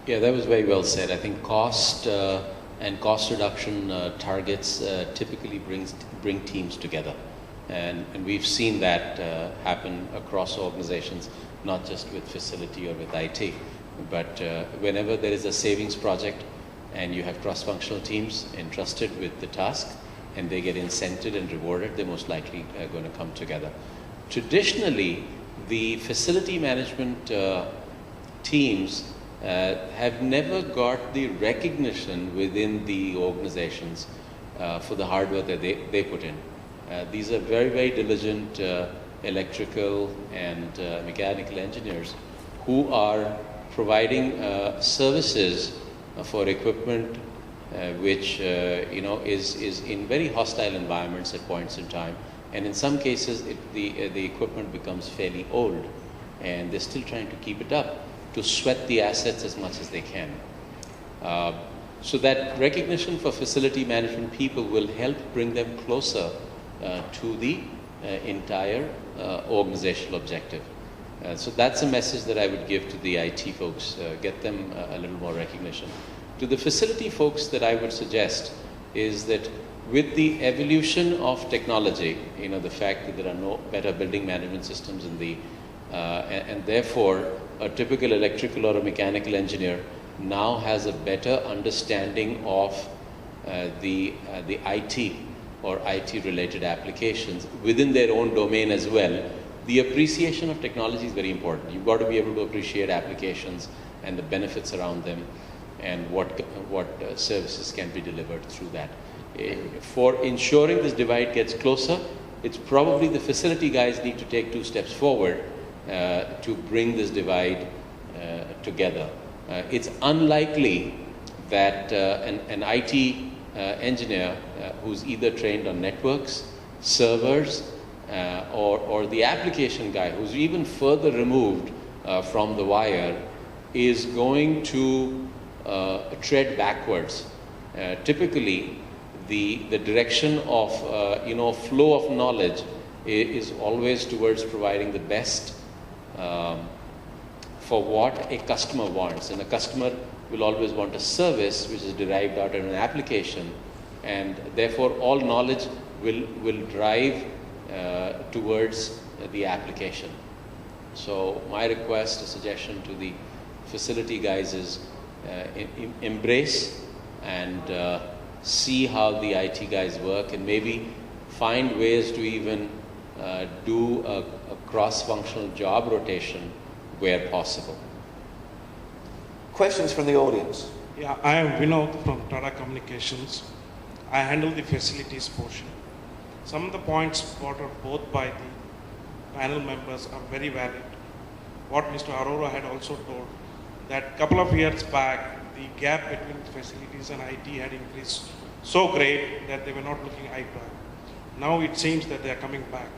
Yeah, that was very well said. I think cost and cost reduction targets typically bring teams together. And we've seen that happen across organizations, not just with facility or with IT. But whenever there is a savings project and you have cross-functional teams entrusted with the task and they get incented and rewarded, they're most likely going to come together. Traditionally, the facility management teams have never got the recognition within the organizations for the hard work that they put in. These are very, very diligent electrical and mechanical engineers who are providing services for equipment which is in very hostile environments at points in time, and in some cases the equipment becomes fairly old and they're still trying to keep it up to sweat the assets as much as they can. So that recognition for facility management people will help bring them closer to the entire organizational objective. So that's a message that I would give to the IT folks, get them a little more recognition. To the facility folks, that I would suggest is that with the evolution of technology, the fact that there are no better building management systems in the, and therefore a typical electrical or a mechanical engineer now has a better understanding of the IT or IT related applications within their own domain as well. The appreciation of technology is very important. You've got to be able to appreciate applications and the benefits around them and what services can be delivered through that. For ensuring this divide gets closer, it's probably the facility guys need to take 2 steps forward to bring this divide together. It's unlikely that an IT engineer who's either trained on networks, servers, or the application guy who's even further removed from the wire is going to tread backwards. Typically, the direction of flow of knowledge is always towards providing the best for what a customer wants, and a customer will always want a service which is derived out of an application, and therefore all knowledge will drive towards the application. So my request, a suggestion to the facility guys is embrace and see how the IT guys work, and maybe find ways to even do a cross-functional job rotation where possible. Questions from the audience? Yeah, I am Vinod from Tata Communications. I handle the facilities portion. Some of the points brought up both by the panel members are very valid. What Mr. Arora had also told, that a couple of years back, the gap between facilities and IT had increased so great that they were not looking eye to eye. Now it seems that they are coming back.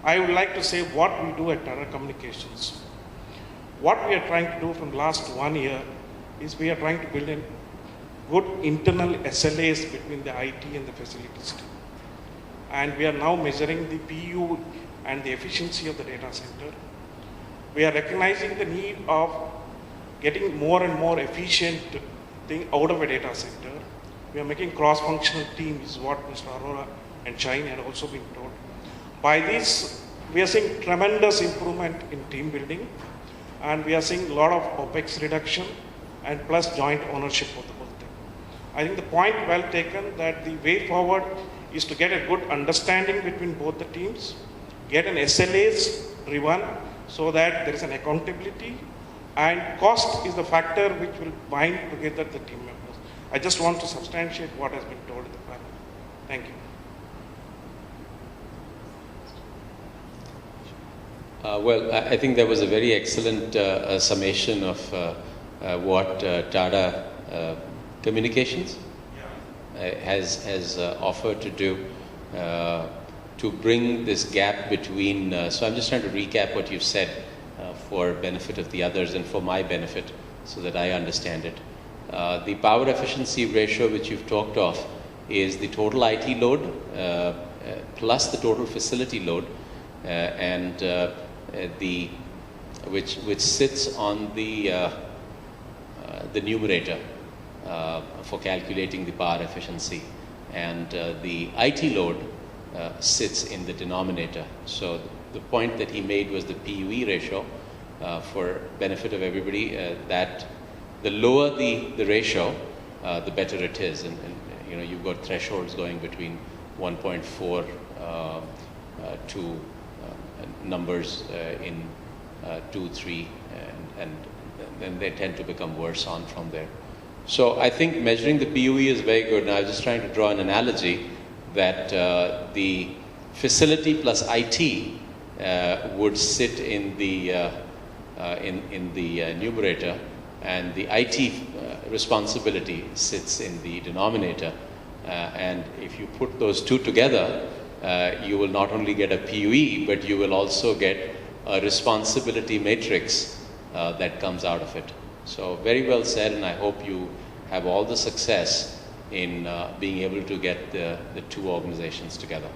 I would like to say what we do at Tata Communications. What we are trying to do from the last 1 year is we are trying to build in good internal SLAs between the IT and the facilities team. And we are now measuring the PU and the efficiency of the data center. We are recognizing the need of getting more and more efficient thing out of a data center. We are making cross-functional teams, what Mr. Arora and Shine had also been told. By this, we are seeing tremendous improvement in team building, and we are seeing a lot of OPEX reduction and plus joint ownership of the whole thing. I think the point well taken that the way forward is to get a good understanding between both the teams, get an SLAs driven so that there is an accountability, and cost is the factor which will bind together the team members. I just want to substantiate what has been told in the panel. Thank you. Well, I think that was a very excellent summation of what Tata Communications has offered to do to bring this gap between. So I'm just trying to recap what you've said for benefit of the others and for my benefit so that I understand it. The power efficiency ratio which you've talked of is the total IT load plus the total facility load, and which sits on the the numerator for calculating the power efficiency, and the IT load sits in the denominator. So the point that he made was the PUE ratio, for benefit of everybody, that the lower the ratio, the better it is. And you know, you've got thresholds going between 1.4 to numbers in 2, 3, and then they tend to become worse on from there. So I think measuring the PUE is very good. Now I was just trying to draw an analogy that the facility plus IT would sit in the numerator, and the IT responsibility sits in the denominator. And if you put those two together, you will not only get a PUE, but you will also get a responsibility matrix that comes out of it. So very well said, and I hope you have all the success in being able to get the two organizations together.